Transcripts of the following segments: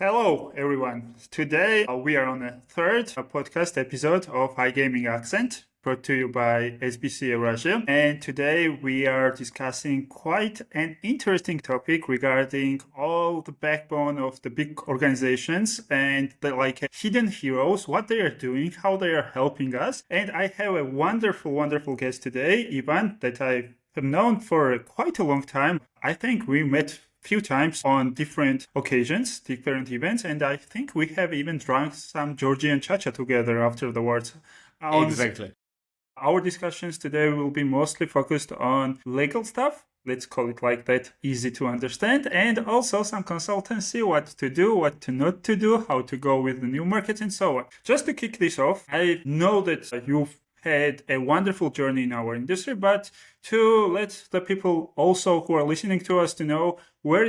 Hello, everyone. Today we are on a third podcast episode of iGaming Accent, brought to you by SBC Eurasia. And today we are discussing quite an interesting topic regarding all the backbone of the big organizations and the hidden heroes, what they are doing, how they are helping us. And I have a wonderful guest today, Ivan, that I have known for quite a long time. I think we met few times on different occasions, different events, and I think we have even drunk some Georgian chacha together afterwards. Exactly. Our discussions today will be mostly focused on legal stuff, let's call it like that, easy to understand, and also some consultancy, what to do, what to not to do, how to go with the new markets, and so on. Just to kick this off, I know that you've had a wonderful journey in our industry, but to let the people also who are listening to us to know where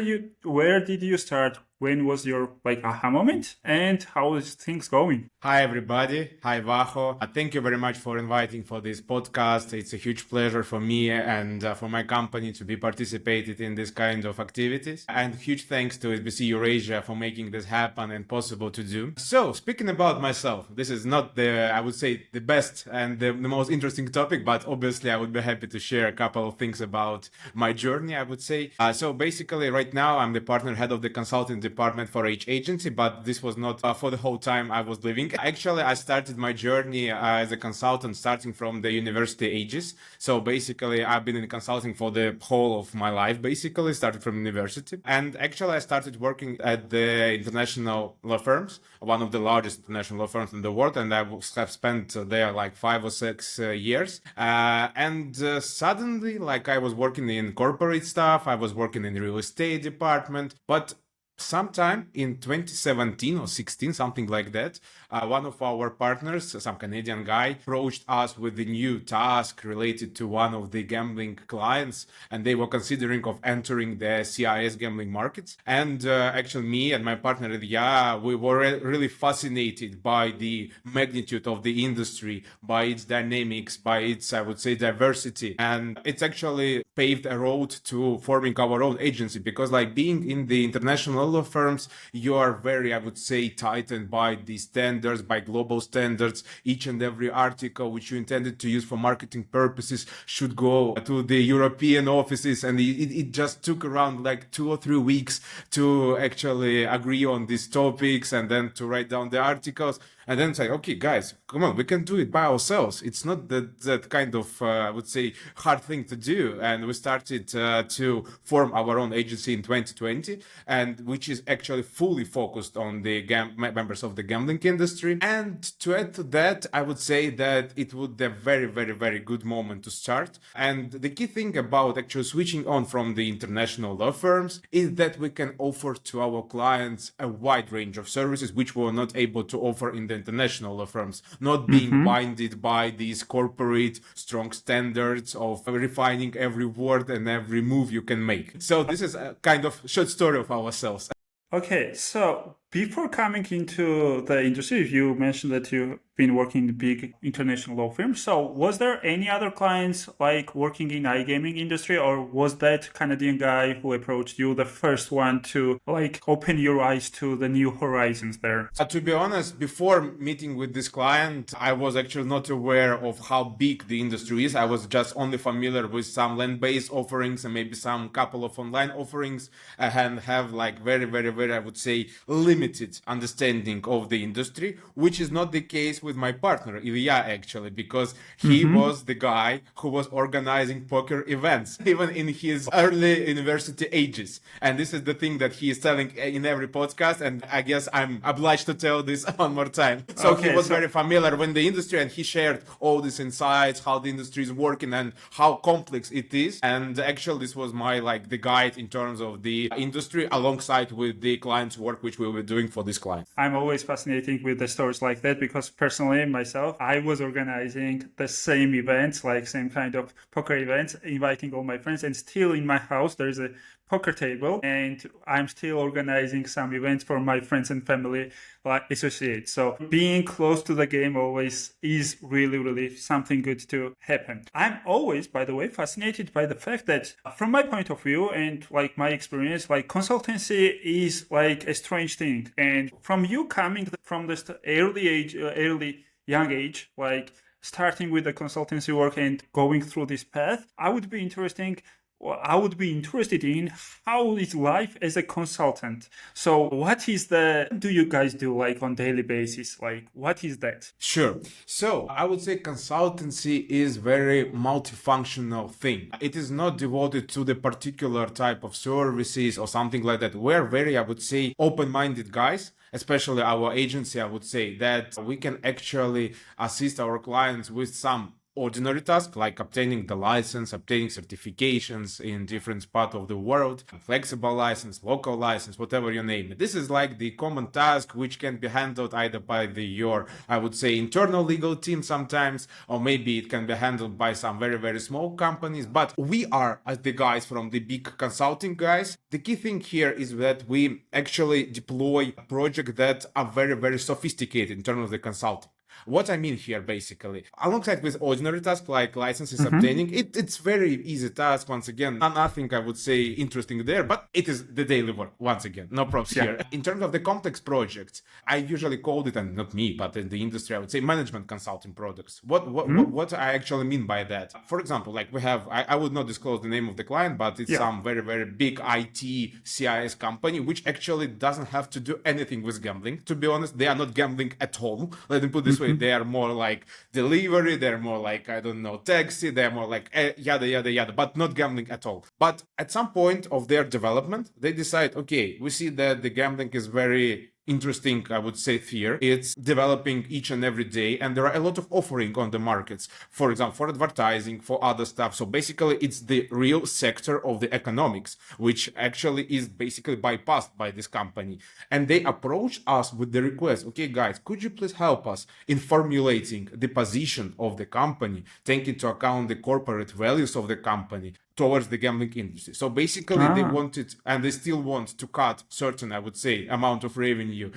did you start? When was your aha moment, and how is things going? Hi everybody. Hi Vaho. Thank you very much for inviting for this podcast. It's a huge pleasure for me and for my company to be participated in this kind of activities. And huge thanks to SBC Eurasia for making this happen and possible to do. So speaking about myself, this is not I would say the best and the most interesting topic, but obviously I would be happy to share a couple of things about my journey, I would say. So basically right now I'm the partner head of the consulting department for H agency, but this was not for the whole time I was living. Actually, I started my journey as a consultant starting from the university ages. So basically, I've been in consulting for the whole of my life, basically, started from university. And actually, I started working at the international law firms, one of the largest international law firms in the world. And I have spent there like 5 or 6 years. And suddenly, I was working in corporate stuff, I was working in real estate department, but sometime in 2017 or 16, something like that, one of our partners, some Canadian guy, approached us with a new task related to one of the gambling clients, and they were considering of entering the CIS gambling markets. And actually me and my partner, we were really fascinated by the magnitude of the industry, by its dynamics, by its, I would say, diversity. And it's actually paved a road to forming our own agency, because being in the international law firms, you are very, I would say, tightened by the standards, by global standards. Each and every article which you intended to use for marketing purposes should go to the European offices, and it just took around 2 or 3 weeks to actually agree on these topics and then to write down the articles. And then say, okay, guys, come on, we can do it by ourselves. It's not that kind of, I would say, hard thing to do. And we started to form our own agency in 2020, and which is actually fully focused on the members of the gambling industry. And to add to that, I would say that it would be a very good moment to start. And the key thing about actually switching on from the international law firms is that we can offer to our clients a wide range of services which we were not able to offer in the international law firms, not being binded by these corporate strong standards of refining every word and every move you can make. So this is a kind of short story of ourselves. Okay, so before coming into the industry, you mentioned that you've been working in big international law firms. So was there any other clients working in iGaming industry, or was that Canadian guy who approached you the first one to open your eyes to the new horizons there? To be honest, before meeting with this client, I was actually not aware of how big the industry is. I was just only familiar with some land-based offerings and maybe some couple of online offerings, and have very, I would say, limited understanding of the industry, which is not the case with my partner, Ilya, actually, because he was the guy who was organizing poker events, even in his early university ages. And this is the thing that he is telling in every podcast, and I guess I'm obliged to tell this one more time. So he was very familiar with the industry, and he shared all these insights, how the industry is working and how complex it is. And actually, this was my the guide in terms of the industry, alongside with the client's work which we were doing for this client. I'm always fascinated with the stories like that, because personally myself, I was organizing the same events, same kind of poker events, inviting all my friends, and still in my house there's a poker table, and I'm still organizing some events for my friends and family associates. So being close to the game always is really something good to happen. I'm always, by the way, fascinated by the fact that from my point of view and my experience, consultancy is a strange thing. thing. And from you coming from this early young age, like starting with the consultancy work and going through this path, I would be interested in how is life as a consultant. So what do you guys do like on daily basis? Like what is that? Sure. So I would say consultancy is very multifunctional thing. It is not devoted to the particular type of services or something like that. We're very, I would say, open-minded guys. Especially our agency, I would say that we can actually assist our clients with some ordinary tasks like obtaining the license, obtaining certifications in different parts of the world, flexible license, local license, whatever you name it. This is like the common task which can be handled either by your, I would say, internal legal team sometimes, or maybe it can be handled by some very, very small companies. But we are, as the guys from the big consulting guys, the key thing here is that we actually deploy projects that are very, very sophisticated in terms of the consulting. What I mean here, basically, alongside with ordinary tasks like licenses obtaining, it's very easy task. Once again, nothing I would say interesting there, but it is the daily work. Once again, no props here. In terms of the complex projects, I usually called it, and not me, but in the industry, I would say management consulting products. What I actually mean by that? For example, like we have, I would not disclose the name of the client, but it's some very, very big IT CIS company, which actually doesn't have to do anything with gambling. To be honest, they are not gambling at all. Let me put it this way. They are more like delivery, they're more like, I don't know, taxi, they're more like yada, yada, yada, but not gambling at all. But at some point of their development, they decide, okay, we see that the gambling is very interesting, I would say, sphere. It's developing each and every day, and there are a lot of offering on the markets, for example, for advertising, for other stuff. So basically, it's the real sector of the economics, which actually is basically bypassed by this company. And they approach us with the request, okay, guys, could you please help us in formulating the position of the company, take into account the corporate values of the company towards the gambling industry. So basically they wanted, and they still want to cut certain, I would say, amount of revenue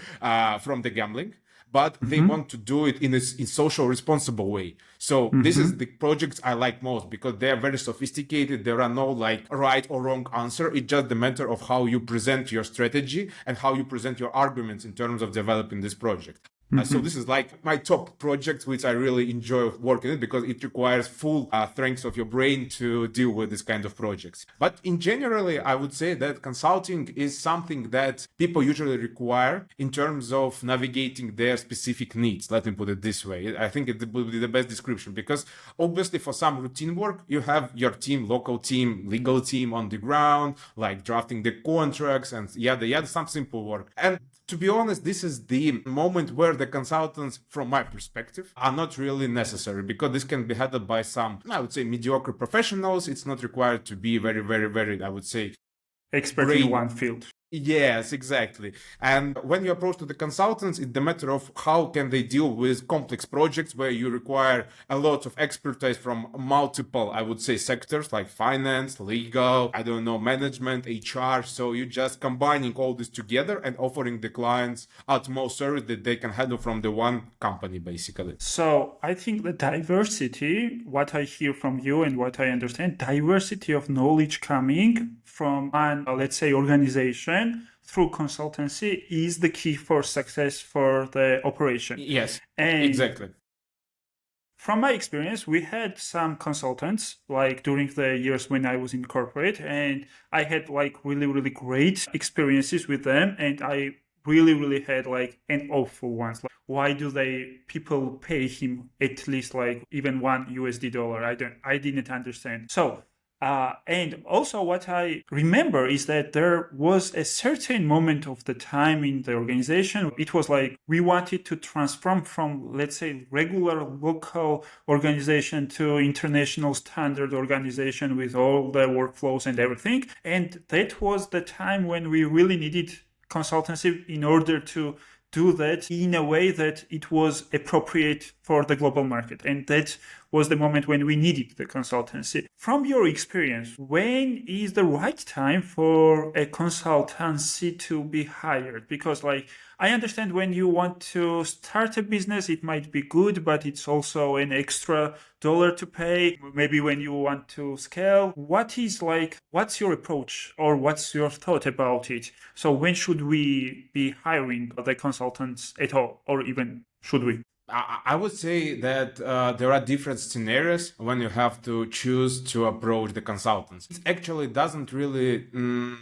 from the gambling, but they want to do it in a social responsible way. So this is the projects I like most because they are very sophisticated. There are no like right or wrong answer. It's just the matter of how you present your strategy and how you present your arguments in terms of developing this project. So this is like my top project, which I really enjoy working with because it requires full strength of your brain to deal with this kind of projects. But in generally, I would say that consulting is something that people usually require in terms of navigating their specific needs. Let me put it this way. I think it would be the best description because obviously for some routine work, you have your team, local team, legal team on the ground, like drafting the contracts and yada, some simple work. And to be honest, this is the moment where the consultants, from my perspective, are not really necessary because this can be handled by some, I would say, mediocre professionals. It's not required to be very, very, very, I would say, expert in one field. Yes, exactly. And when you approach to the consultants, it's the matter of how can they deal with complex projects where you require a lot of expertise from multiple, I would say, sectors like finance, legal, I don't know, management, HR. So you're just combining all this together and offering the clients utmost service that they can handle from the one company, basically. So I think the diversity, what I hear from you and what I understand, diversity of knowledge coming from an, let's say, organization through consultancy is the key for success for the operation. Yes, and exactly. From my experience, we had some consultants like during the years when I was in corporate, and I had like really, really great experiences with them, and I really had like an awful ones. Like, why do people pay him at least like even $1? I didn't understand. So and also what I remember is that there was a certain moment of the time in the organization. It was like we wanted to transform from, let's say, regular local organization to international standard organization with all the workflows and everything. And that was the time when we really needed consultancy in order to do that in a way that it was appropriate for the global market. And that was the moment when we needed the consultancy. From your experience, when is the right time for a consultancy to be hired? Because like I understand when you want to start a business, it might be good, but it's also an extra dollar to pay. Maybe when you want to scale, what's your approach or what's your thought about it? So when should we be hiring the consultants at all, or even should we? I would say that there are different scenarios when you have to choose to approach the consultants. It actually doesn't really,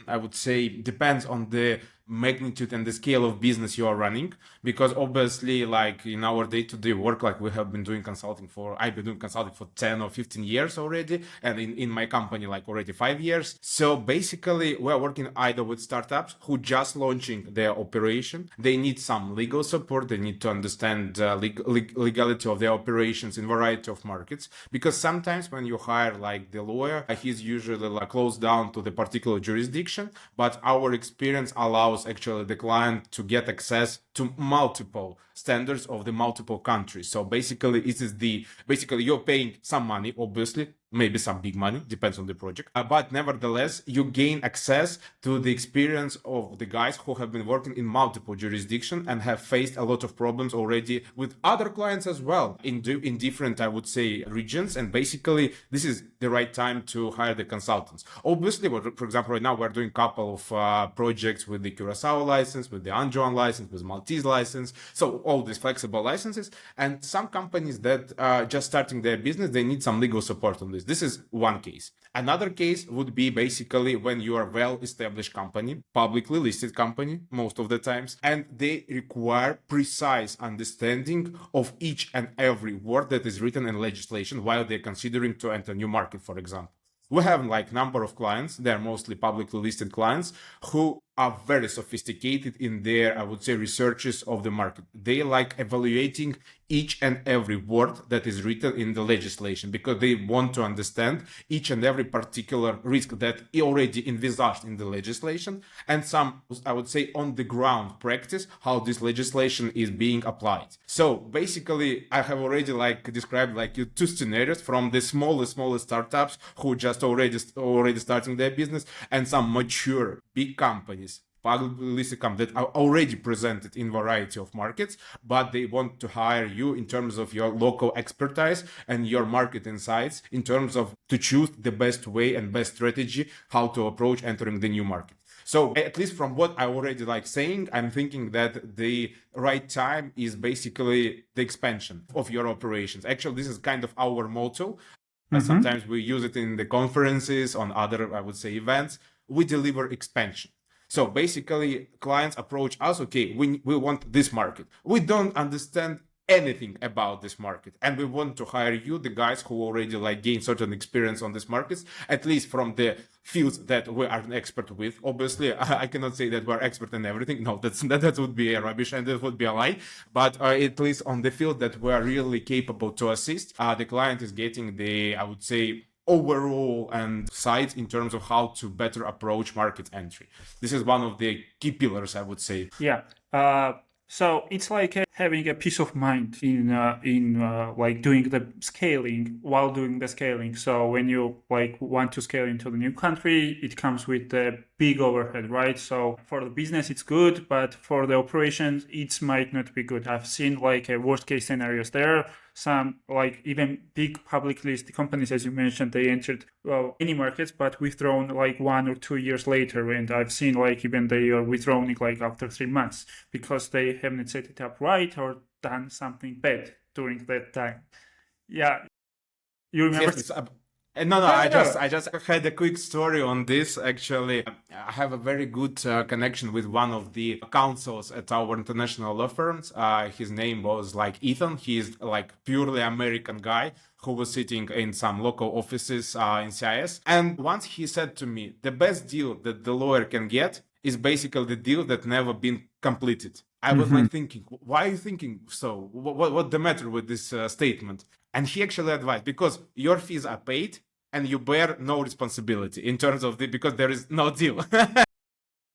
I would say, depends on the magnitude and the scale of business you are running, because obviously like in our day-to-day work, like we have been doing consulting I've been doing consulting for 10 or 15 years already, and in my company like already 5 years. So basically we're working either with startups who just launching their operation, they need some legal support, they need to understand legality of their operations in variety of markets, because sometimes when you hire like the lawyer, he's usually like closed down to the particular jurisdiction, but our experience allows actually the client to get access to multiple standards of the multiple countries. So basically basically you're paying some money, obviously, maybe some big money, depends on the project, but nevertheless you gain access to the experience of the guys who have been working in multiple jurisdictions and have faced a lot of problems already with other clients as well in different, I would say, regions. And basically this is the right time to hire the consultants. Obviously, for example, right now we're doing a couple of projects with the Curacao license, with the Anjouan license, with Maltese license, so all these flexible licenses. And some companies that are just starting their business, they need some legal support on this. This is one case. Another case would be basically when you are a well-established company, publicly listed company most of the times, and they require precise understanding of each and every word that is written in legislation while they're considering to enter a new market, for example. We have like number of clients, they're mostly publicly listed clients who are very sophisticated in their, I would say, researches of the market. They like evaluating each and every word that is written in the legislation because they want to understand each and every particular risk that is already envisaged in the legislation, and some, I would say, on the ground practice, how this legislation is being applied. So basically, I have already like described like two scenarios, from the smallest startups who just already starting their business, and some mature big companies, publicly listed companies that are already presented in variety of markets, but they want to hire you in terms of your local expertise and your market insights in terms of to choose the best way and best strategy how to approach entering the new market. So at least from what I already like saying, I'm thinking that the right time is basically the expansion of your operations. Actually, this is kind of our motto. Sometimes we use it in the conferences, on other, I would say, events. We deliver expansion. So basically, clients approach us, okay, we want this market. We don't understand anything about this market, and we want to hire you, the guys who already like gain certain experience on this markets, at least from the fields that we are an expert with. Obviously, I cannot say that we're expert in everything. No, that would be a rubbish and that would be a lie. But at least on the field that we are really capable to assist, the client is getting the, I would say, overall and sides in terms of how to better approach market entry. This is one of the key pillars, I would say. Yeah. So it's like having a peace of mind in like doing the scaling while doing the scaling. So when you like want to scale into the new country, it comes with the big overhead, right? So for the business, it's good, but for the operations, it might not be good. I've seen like a worst case scenarios there. Some like even big publicly listed companies, as you mentioned, they entered any markets, but withdrawn like 1 or 2 years later. And I've seen like even they are withdrawing like after 3 months because they haven't set it up right or done something bad during that time. Yeah, you remember? Yes, no, I just had a quick story on this. Actually, I have a very good connection with one of the counsels at our international law firms. His name was like Ethan. He's like purely American guy who was sitting in some local offices in CIS. And once he said to me, the best deal that the lawyer can get is basically the deal that never been completed. I was like thinking, why are you thinking so? What's the matter with this statement? And he actually advised, because your fees are paid and you bear no responsibility in terms of because there is no deal.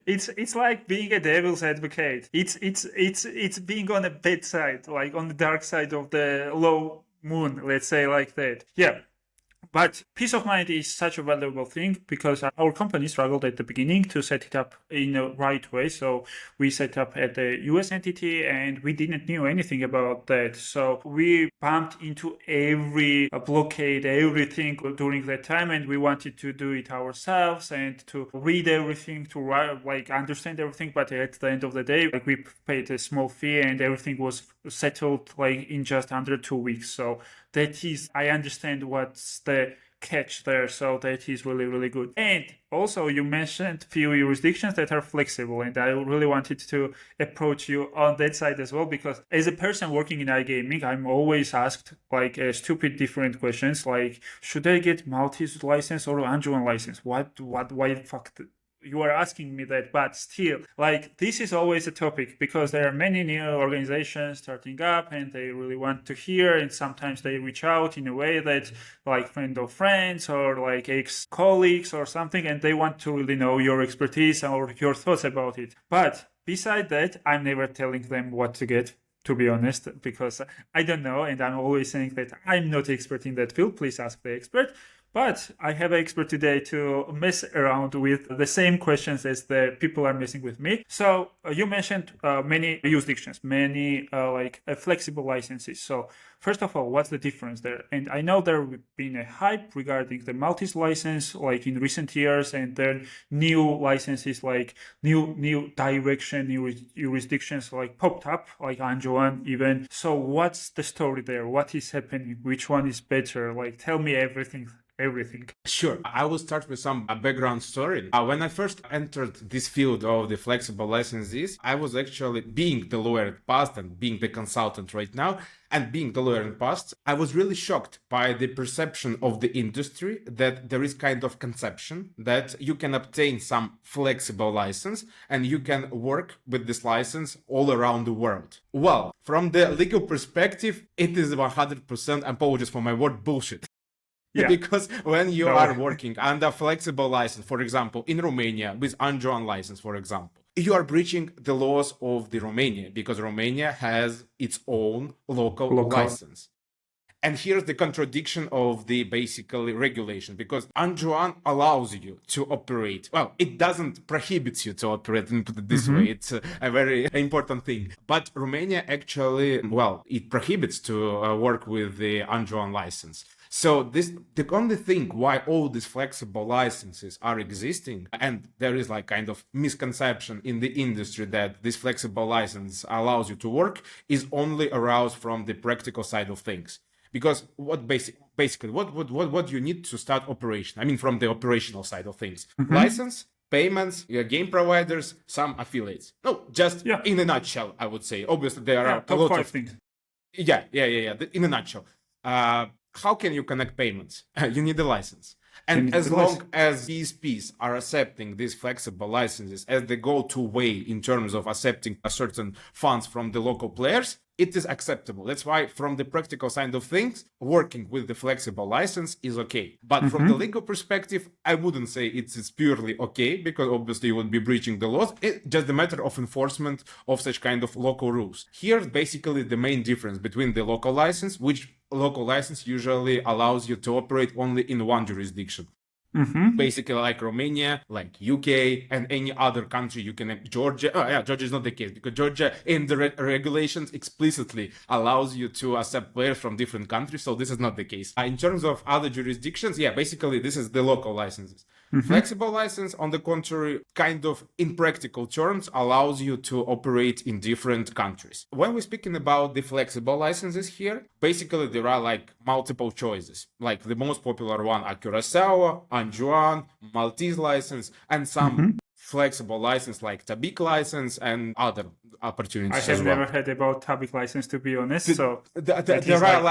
It's like being a devil's advocate. It's being on a bad side, like on the dark side of the law moon, let's say like that. Yeah. But peace of mind is such a valuable thing because our company struggled at the beginning to set it up in a right way. So we set up at the US entity and we didn't know anything about that. So we bumped into every blockade, everything during that time, and we wanted to do it ourselves and to read everything, to like understand everything. But at the end of the day, like we paid a small fee and everything was settled like in just under 2 weeks. So that is, I understand what's the catch there, so that is really, really good. And also you mentioned few jurisdictions that are flexible, and I really wanted to approach you on that side as well, because as a person working in iGaming, I'm always asked like stupid different questions like, should I get Maltese license or Anjouan license? Why the fuck you are asking me that? But still, like, this is always a topic because there are many new organizations starting up and they really want to hear, and sometimes they reach out in a way that like friend of friends or like ex-colleagues or something, and they want to really know your expertise or your thoughts about it. But beside that, I'm never telling them what to get, to be honest, because I don't know, and I'm always saying that I'm not expert in that field. Please ask the expert. But I have an expert today to mess around with the same questions as the people are messing with me. So you mentioned many jurisdictions, many flexible licenses. So first of all, what's the difference there? And I know there have been a hype regarding the Maltese license, like in recent years, and then new licenses, like new direction, new jurisdictions, like popped up, like Anjouan even. So what's the story there? What is happening? Which one is better? Like, tell me everything. Sure. I will start with some background story. When I first entered this field of the flexible licenses, I was actually being the lawyer in the past and being the consultant right now. And being the lawyer in the past, I was really shocked by the perception of the industry that there is kind of conception that you can obtain some flexible license and you can work with this license all around the world. Well, from the legal perspective, it is 100%, apologies for my word, bullshit. Yeah. Because when you are working under flexible license, for example, in Romania with Anjouan license, for example, you are breaching the laws of the Romania because Romania has its own local license. And here's the contradiction of the basically regulation, because Anjouan allows you to operate. Well, it doesn't prohibit you to operate, and put it this way. It's a very important thing. But Romania actually, well, it prohibits to work with the Anjouan license. So the only thing why all these flexible licenses are existing, and there is like kind of misconception in the industry that this flexible license allows you to work, is only aroused from the practical side of things. Because what basically what you need to start operation? I mean, from the operational side of things, license, payments, game providers, some affiliates. No, just in a nutshell, I would say. Obviously, there are a lot of things. Yeah. In a nutshell. How can you connect payments? You need a license. And as long as PSPs are accepting these flexible licenses as the go-to way in terms of accepting certain funds from the local players, it is acceptable. That's why from the practical side of things, working with the flexible license is okay. But from the legal perspective, I wouldn't say it's purely okay, because obviously you would be breaching the laws. It's just a matter of enforcement of such kind of local rules. Here's basically the main difference between the local license, which local license usually allows you to operate only in one jurisdiction. Basically like Romania, like UK, and any other country you can, Georgia. Georgia is not the case, because Georgia in the regulations explicitly allows you to accept players from different countries, so this is not the case. In terms of other jurisdictions, basically this is the local licenses. Flexible license, on the contrary, kind of in practical terms, allows you to operate in different countries. When we're speaking about the flexible licenses here, basically there are like multiple choices. Like the most popular one are Curacao, Anjouan, Maltese license, and some flexible license like Tabik license and other opportunities. I have never heard about Tabik license, to be honest. So there are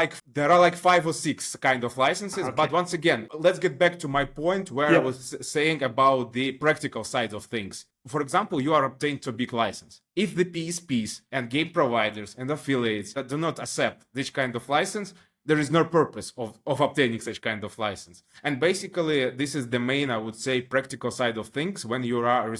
like 5 or 6 kind of licenses. Okay. But once again, let's get back to my point where I was saying about the practical side of things. For example, you are obtained a big license. If the PSPs and game providers and affiliates do not accept this kind of license, there is no purpose of obtaining such kind of license. And basically, this is the main, I would say, practical side of things when you are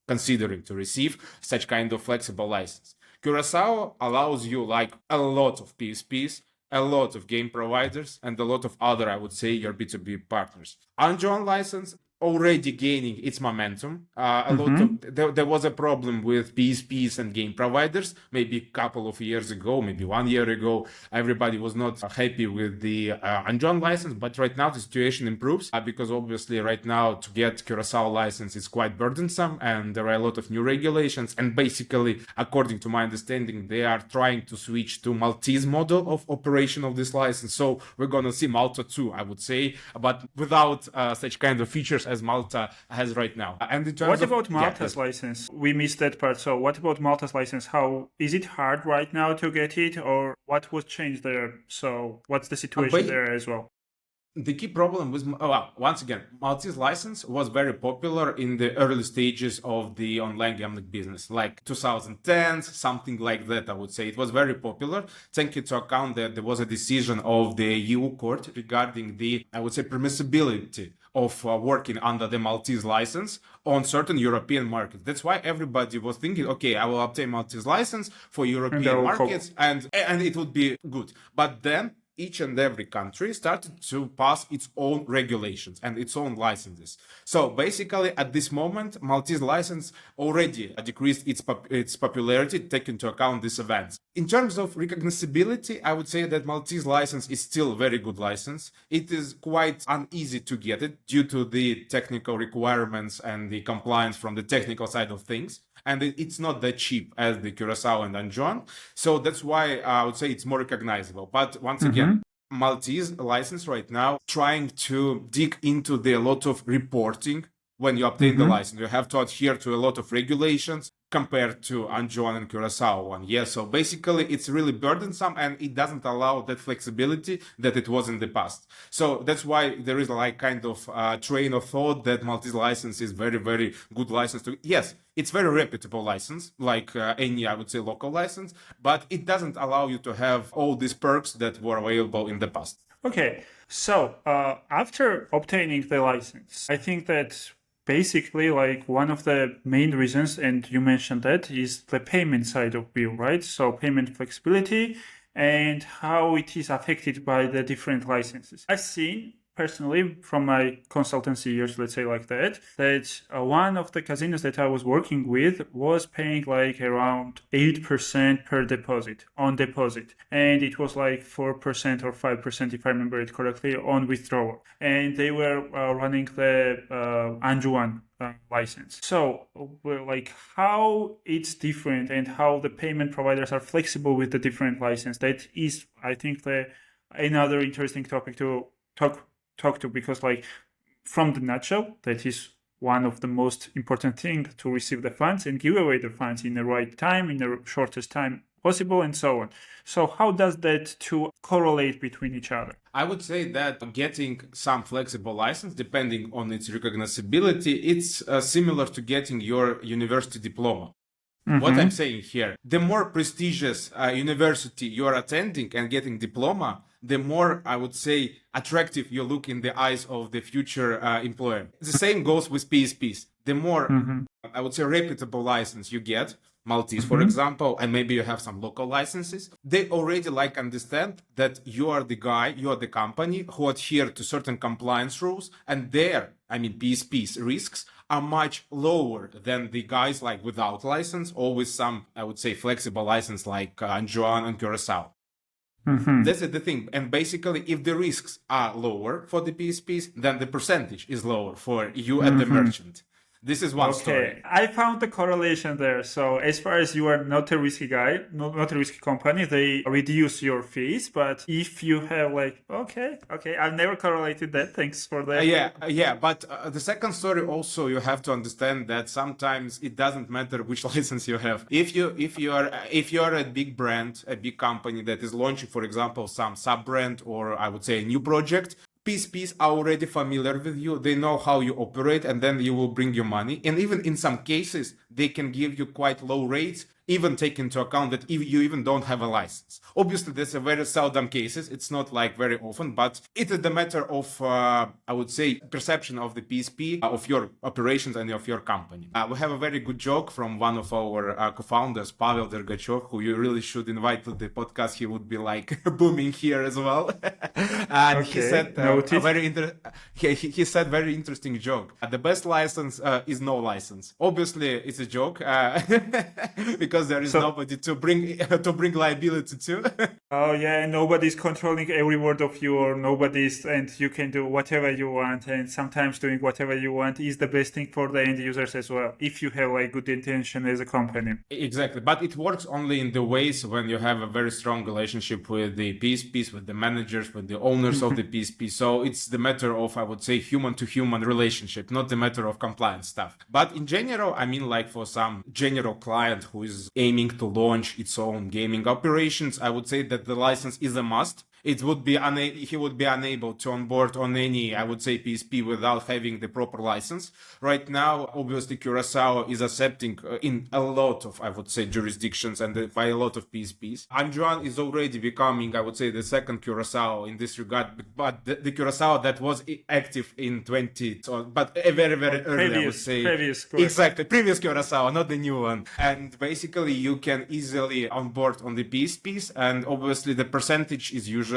considering to receive such kind of flexible license. Curacao allows you like a lot of PSPs a lot of game providers and a lot of other, I would say, your B2B partners. Unjoined license already gaining its momentum. A lot of there was a problem with PSPs and game providers maybe a couple of years ago, maybe 1 year ago. Everybody was not happy with the unjoined license, but right now the situation improves because obviously right now to get Curacao license is quite burdensome and there are a lot of new regulations. And basically, according to my understanding, they are trying to switch to Maltese model of operation of this license. So we're gonna see Malta too, I would say, but without such kind of features as Malta has right now. And in terms what about Malta's license? We missed that part. So what about Malta's license? How is it hard right now to get it, or what was changed there? So what's the situation there as well? The key problem was, once again, Maltese license was very popular in the early stages of the online gambling business, like 2010, something like that, I would say. It was very popular. Take into account that there was a decision of the EU court regarding the, I would say, permissibility of working under the Maltese license on certain European markets. That's why everybody was thinking, okay, I will obtain Maltese license for European markets and it would be good. But then each and every country started to pass its own regulations and its own licenses. So basically, at this moment, Maltese license already decreased its popularity, taking into account these events. In terms of recognizability, I would say that Maltese license is still a very good license. It is quite uneasy to get it due to the technical requirements and the compliance from the technical side of things. And it's not that cheap as the Curacao and Anjouan. So that's why I would say it's more recognizable. But once again, Maltese license right now trying to dig into the lot of reporting when you obtain the license. You have to adhere to a lot of regulations compared to Anjouan and Curacao one. Yeah, so basically it's really burdensome and it doesn't allow that flexibility that it was in the past. So that's why there is like kind of train of thought that Maltese license is very, very good license to. Yes, it's very reputable license, like any, I would say, local license, but it doesn't allow you to have all these perks that were available in the past. Okay, so after obtaining the license, I think that basically, like one of the main reasons, and you mentioned that, is the payment side of view, right? So payment flexibility and how it is affected by the different licenses. I've seen personally from my consultancy years, let's say like that one of the casinos that I was working with was paying like around 8% per deposit on deposit. And it was like 4% or 5%, if I remember it correctly, on withdrawal. And they were running the Anjouan license. So like how it's different and how the payment providers are flexible with the different license. That is, I think, another interesting topic to talk to, because like from the nutshell, that is one of the most important things to receive the funds and give away the funds in the right time, in the shortest time possible, and so on. So how does that two correlate between each other? I would say that getting some flexible license, depending on its recognizability, it's similar to getting your university diploma. What I'm saying here, the more prestigious university you're attending and getting diploma, the more, I would say, attractive you look in the eyes of the future employer. The same goes with PSPs. The more, I would say, reputable license you get, Maltese, for example, and maybe you have some local licenses, they already like understand that you are the guy, you are the company who adhere to certain compliance rules, and their, I mean, PSP's risks are much lower than the guys like without license or with some, I would say, flexible license like Anjouan and Curacao. That's the thing. And basically, if the risks are lower for the PSPs, then the percentage is lower for you and the merchant. This is one story. I found the correlation there. So as far as you are not a risky guy, not a risky company, they reduce your fees. But if you have like, okay, I've never correlated that. Thanks for that. Yeah. But the second story also, you have to understand that sometimes it doesn't matter which license you have. If you are a big brand, a big company that is launching, for example, some sub brand or I would say a new project, PSPs are already familiar with you. They know how you operate, and then you will bring your money. And even in some cases, they can give you quite low rates, even take into account that if you even don't have a license. Obviously, there's a very seldom cases. It's not like very often, but it is the matter of, I would say, perception of the PSP, of your operations and of your company. We have a very good joke from one of our co-founders, Pavel Dergachev, who you really should invite to the podcast. He would be like booming here as well. And Okay, he said noted. he said very interesting joke. The best license is no license. Obviously, it's a joke because there is So- nobody to bring liability to. Oh yeah, nobody's controlling every word of you, or nobody's, and you can do whatever you want, and sometimes doing whatever you want is the best thing for the end users as well, if you have like good intention as a company. Exactly, but it works only in the ways when you have a very strong relationship with the PSPs, with the managers, with the owners of the PSP. So it's the matter of, I would say, human to human relationship, not the matter of compliance stuff. But in general, I mean, like for some general client who is aiming to launch its own gaming operations, I would say that the license is a must. It would be he would be unable to onboard on any, I would say, PSP without having the proper license. Right now, obviously, Curacao is accepting in a lot of, I would say, jurisdictions and by a lot of PSPs. Anjuan is already becoming, I would say, the second Curacao in this regard, but the Curacao that was active in 20, but very, very early, I would say. Previous, Exactly, previous Curacao, not the new one. And basically, you can easily onboard on the PSPs, and obviously, the percentage is usually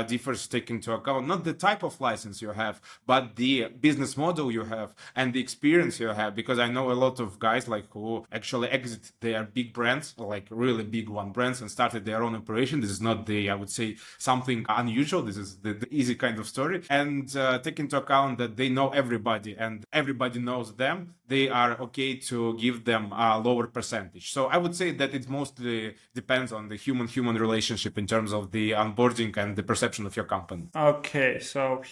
differs take into account not the type of license you have, but the business model you have and the experience you have. Because I know a lot of guys like who actually exit their big brands, like really big one brands, and started their own operation. This is not the, I would say, something unusual. This is the easy kind of story. And take into account that they know everybody and everybody knows them. They are okay to give them a lower percentage. So I would say that it mostly depends on the human-human relationship in terms of the onboarding and the perception of your company. Okay, so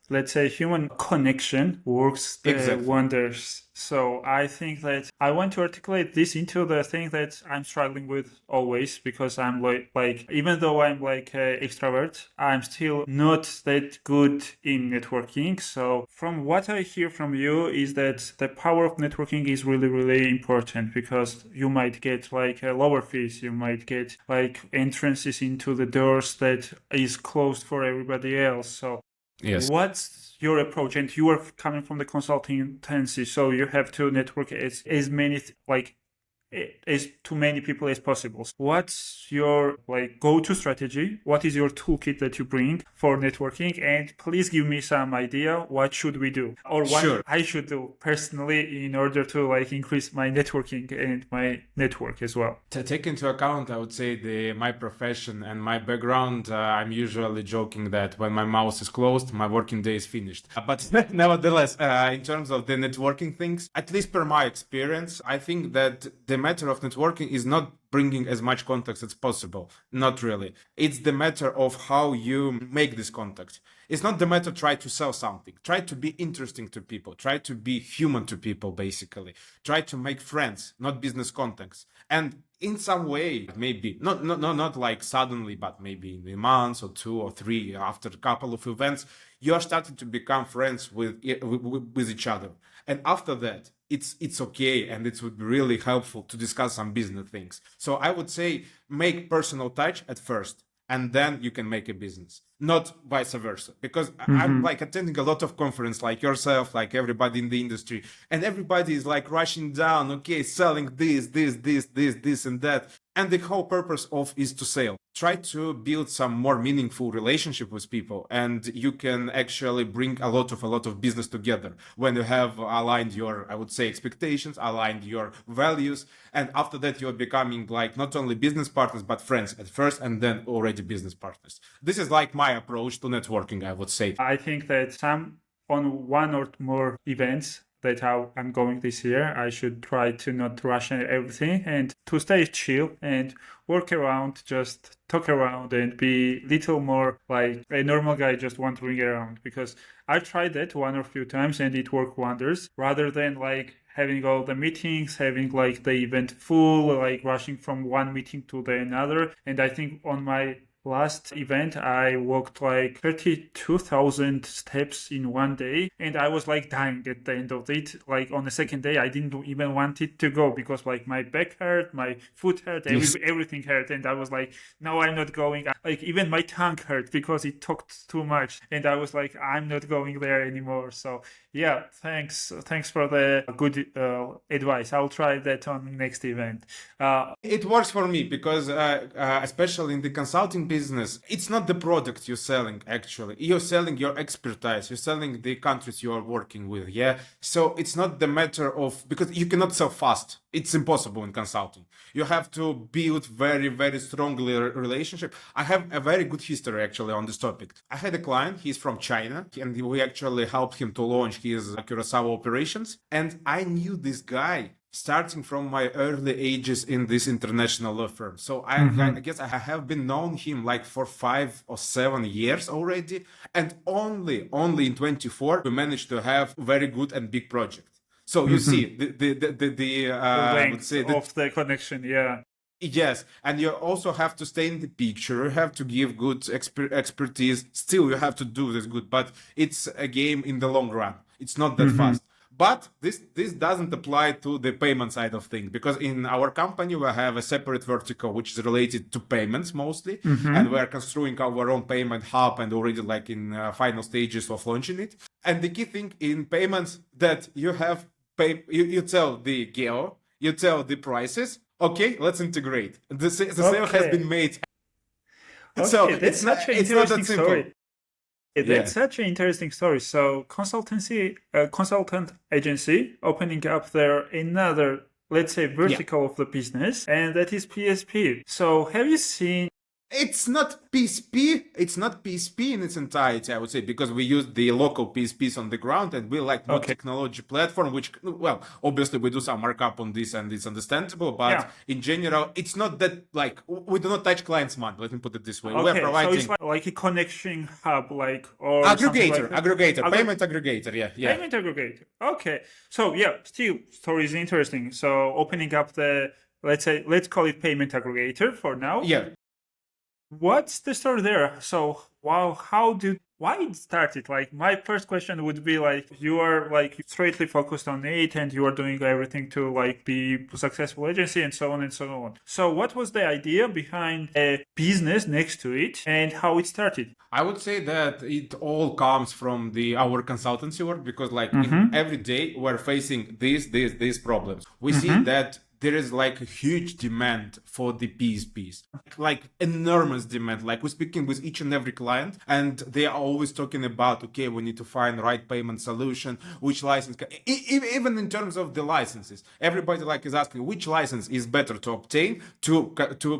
let's say human connection works Exactly. wonders. So I think that I want to articulate this into the thing that I'm struggling with always, because I'm like even though I'm like an extrovert, I'm still not that good in networking. So from what I hear from you is that the power of networking is really, really important, because you might get like lower fees, you might get like entrances into the doors that is closed for everybody else. So Yes. what's your approach? And you are coming from the consultancy, so you have to network as many as to many people as possible. What's your like go-to strategy? What is your toolkit that you bring for networking? And please give me some idea what should we do, or what Sure. I should do personally in order to like increase my networking and my network as well. To take into account, I would say my profession and my background, I'm usually joking that when my mouse is closed, my working day is finished. But nevertheless, in terms of the networking things, at least per my experience, I think that the matter of networking is not bringing as much contacts as possible. Not really. It's the matter of how you make this contact. It's not the matter try to sell something. Try to be interesting to people. Try to be human to people, basically. Try to make friends, not business contacts. And in some way, maybe not like suddenly, but maybe in a month or 2 or 3 after a couple of events, you are starting to become friends with each other. And after that, it's okay, and it would be really helpful to discuss some business things. So I would say make personal touch at first, and then you can make a business, not vice versa. Because I'm like attending a lot of conference like yourself, like everybody in the industry, and everybody is like rushing down, okay, selling this and that. And the whole purpose of is to sell. Try to build some more meaningful relationship with people, and you can actually bring a lot of business together when you have aligned your, I would say, expectations, aligned your values, and after that you're becoming like not only business partners but friends at first, and then already business partners. This is like my approach to networking, I would say. I think that on one or more events that I'm going this year, I should try to not rush everything and to stay chill and work around, just talk around and be little more like a normal guy just wandering around, because I tried that one or few times and it worked wonders, rather than like having all the meetings, having like the event full, like rushing from one meeting to the another. And I think on my last event, I walked like 32,000 steps in one day, and I was like dying at the end of it. Like on the second day, I didn't even want it to go because like my back hurt, my foot hurt, everything hurt, and I was like, no, I'm not going. Like even my tongue hurt because it talked too much, and I was like, I'm not going there anymore. So yeah, thanks for the good advice. I'll try that on next event. It works for me because, especially in the consulting business, it's not the product you're selling, actually. You're selling your expertise. You're selling the countries you are working with, yeah? So it's not the matter of, because you cannot sell fast. It's impossible in consulting. You have to build very, very strongly relationship. I have a very good history, actually, on this topic. I had a client, he's from China, and we actually helped him to launch his Curacao operations. And I knew this guy starting from my early ages in this international law firm. So I guess I have been known him like for 5 or 7 years already. And only in 24, we managed to have very good and big project. So you see the I would say of the connection, yeah. Yes, and you also have to stay in the picture. You have to give good expertise. Still, you have to do this good, but it's a game in the long run. It's not that fast. But this doesn't apply to the payment side of things, because in our company we have a separate vertical which is related to payments mostly, and we are constructing our own payment hub and already like in final stages of launching it. And the key thing in payments that you have you tell the geo, you tell the prices. Okay, let's integrate. The sale has been made. Okay, So that's such an interesting story. That's such an interesting story. So consultant agency opening up their another, let's say, vertical of the business, and that is PSP. So have you seen? It's not PSP. It's not PSP in its entirety, I would say, because we use the local PSPs on the ground and we like more technology platform, which, well, obviously we do some markup on this and it's understandable, but in general, it's not that, like, we do not touch clients' money, let me put it this way. We're providing... So it's like a connection hub, like, or aggregator, payment aggregator, yeah. Payment aggregator. Okay. So yeah, still, story is interesting. So opening up the, let's call it payment aggregator for now. Yeah. What's the story there? So, wow, why it started? Like, my first question would be like, you are like straightly focused on it and you are doing everything to like be a successful agency and so on and so on. So what was the idea behind a business next to it and how it started? I would say that it all comes from our consultancy work, because like every day we're facing these problems. We see that there is like a huge demand for the PSPs, like enormous demand. Like we're speaking with each and every client and they are always talking about, okay, we need to find the right payment solution, which license, even in terms of the licenses, everybody like is asking which license is better to obtain to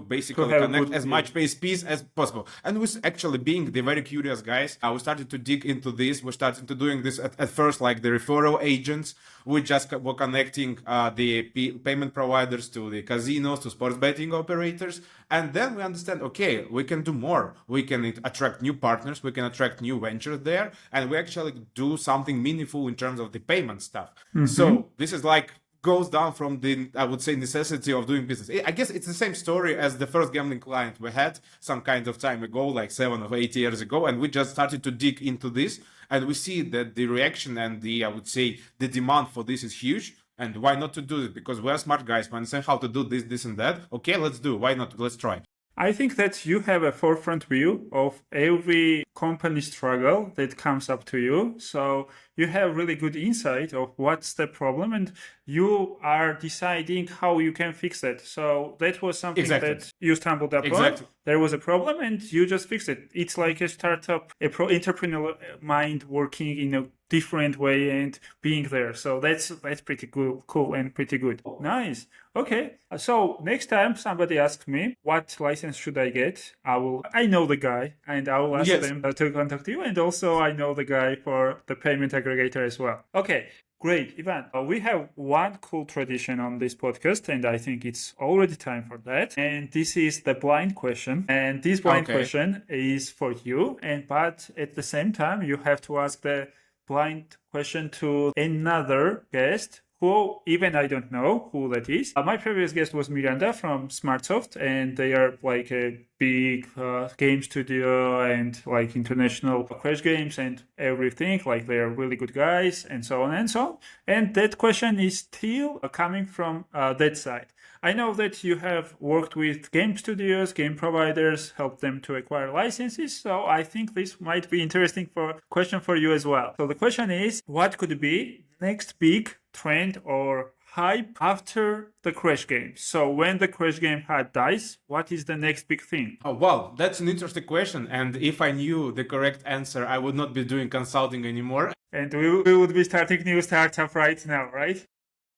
basically connect as much PSPs as possible. And with actually being the very curious guys, we started to dig into this. We started to doing this at first, like the referral agents. We just were connecting the payment providers to the casinos, to sports betting operators. And then we understand, okay, we can do more. We can attract new partners. We can attract new ventures there. And we actually do something meaningful in terms of the payment stuff. So this is like goes down from the, I would say, necessity of doing business. I guess it's the same story as the first gambling client we had some kind of time ago, like 7 or 8 years ago. And we just started to dig into this. And we see that the reaction and I would say, the demand for this is huge. And why not to do it? Because we're smart guys, we understand how to do this and that. Okay, let's do. Why not? Let's try. I think that you have a forefront view of every company struggle that comes up to you. So you have really good insight of what's the problem and you are deciding how you can fix it. So that was something that you stumbled upon. There was a problem and you just fixed it. It's like a startup, entrepreneurial mind working in a different way and being there. So that's pretty cool and pretty good. Nice. Okay. So next time somebody asks me what license should I get, I know the guy and I will ask them to contact you. And also I know the guy for the payment aggregator as well. Okay. Great, Ivan. We have one cool tradition on this podcast, and I think it's already time for that. And this is the blind question. And this blind question is for you. But at the same time, you have to ask the blind question to another guest who even I don't know who that is. My previous guest was Miranda from Smartsoft, and they are like a big game studio and like international crash games and everything. Like they are really good guys and so on and so on. And that question is still coming from that side. I know that you have worked with game studios, game providers, helped them to acquire licenses. So I think this might be interesting for question for you as well. So the question is, what could be next big trend or hype after the crash game? So when the crash game had dies, what is the next big thing? Oh, well, that's an interesting question. And if I knew the correct answer, I would not be doing consulting anymore. And we would be starting new startup right now, right?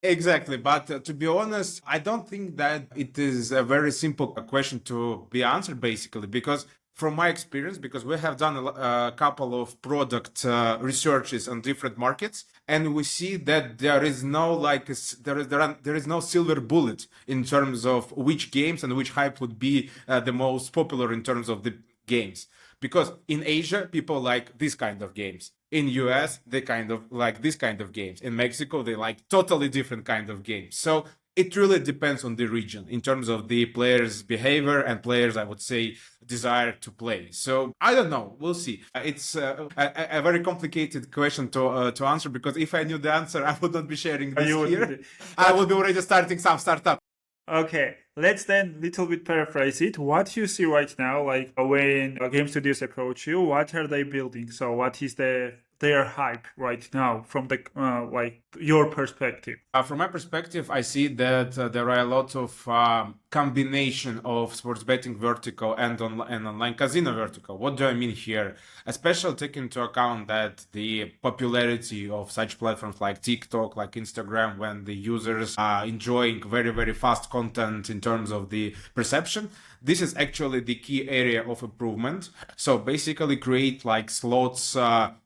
Exactly, but to be honest, I don't think that it is a very simple question to be answered basically, because from my experience, because we have done a couple of product researches on different markets, and we see that there is no there is no silver bullet in terms of which games and which hype would be the most popular in terms of the games. Because in Asia, people like this kind of games. In US, they kind of like this kind of games. In Mexico, they like totally different kind of games. So it really depends on the region in terms of the players' behavior and players, I would say, desire to play. So I don't know. We'll see. It's a very complicated question to answer, because if I knew the answer, I would not be sharing this here. I would be already starting some startup. Okay, let's then little bit paraphrase it. What you see right now, like when game studios approach you, what are they building? So what is their hype right now from the like your perspective? From my perspective, I see that there are a lot of combination of sports betting vertical and online casino vertical. What do I mean here? Especially taking into account that the popularity of such platforms like TikTok, like Instagram, when the users are enjoying very, very fast content in terms of the perception, this is actually the key area of improvement. So basically create like slots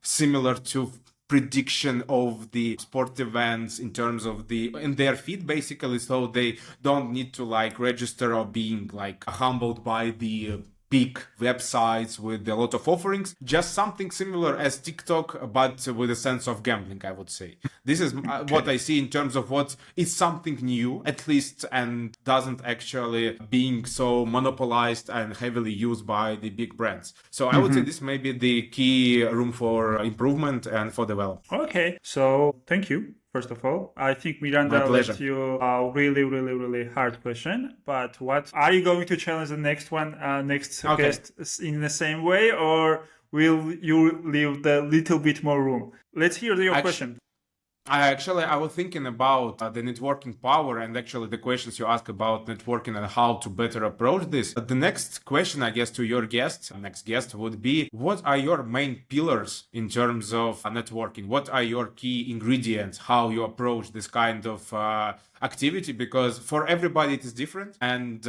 similar to prediction of the sport events in terms of in their feed basically, so they don't need to like register or being like humbled by the big websites with a lot of offerings. Just something similar as TikTok, but with a sense of gambling, I would say. This is what I see in terms of what is something new, at least, and doesn't actually being so monopolized and heavily used by the big brands. So I would say this may be the key room for improvement and for development. Okay, so thank you. First of all, I think Miranda left you a really, really, really hard question. But what are you going to challenge the next one, next guest in the same way, or will you leave the little bit more room? Let's hear your question. I was thinking about the networking power and actually the questions you ask about networking and how to better approach this. The next question, I guess, to your next guest would be, what are your main pillars in terms of networking? What are your key ingredients, how you approach this kind of activity? Because for everybody it is different, and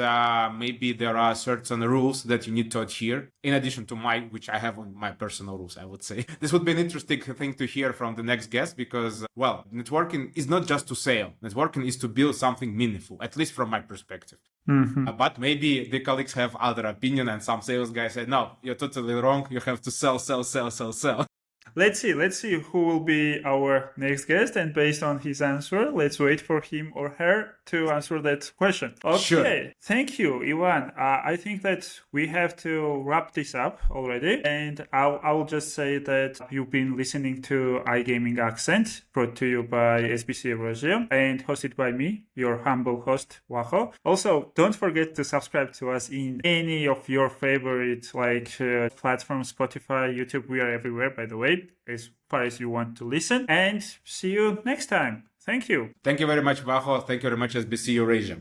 maybe there are certain rules that you need to adhere in addition to which I have on my personal rules, I would say. This would be an interesting thing to hear from the next guest, because well, networking is not just to sell. Networking is to build something meaningful, at least from my perspective. But maybe the colleagues have other opinion, and some sales guys say, no, you're totally wrong. You have to sell, sell, sell, sell, sell. Let's see who will be our next guest, and based on his answer, let's wait for him or her to answer that question. Okay, sure. Thank you, Ivan. I think that we have to wrap this up already, and I'll just say that you've been listening to iGaming Accent, brought to you by SBC Eurasia and hosted by me, your humble host, Waho. Also, don't forget to subscribe to us in any of your favorite platforms, Spotify, YouTube. We are everywhere, by the way, as far as you want to listen. And see you next time. Thank you. Thank you very much, Vaho. Thank you very much, SBC Eurasia.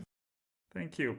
Thank you.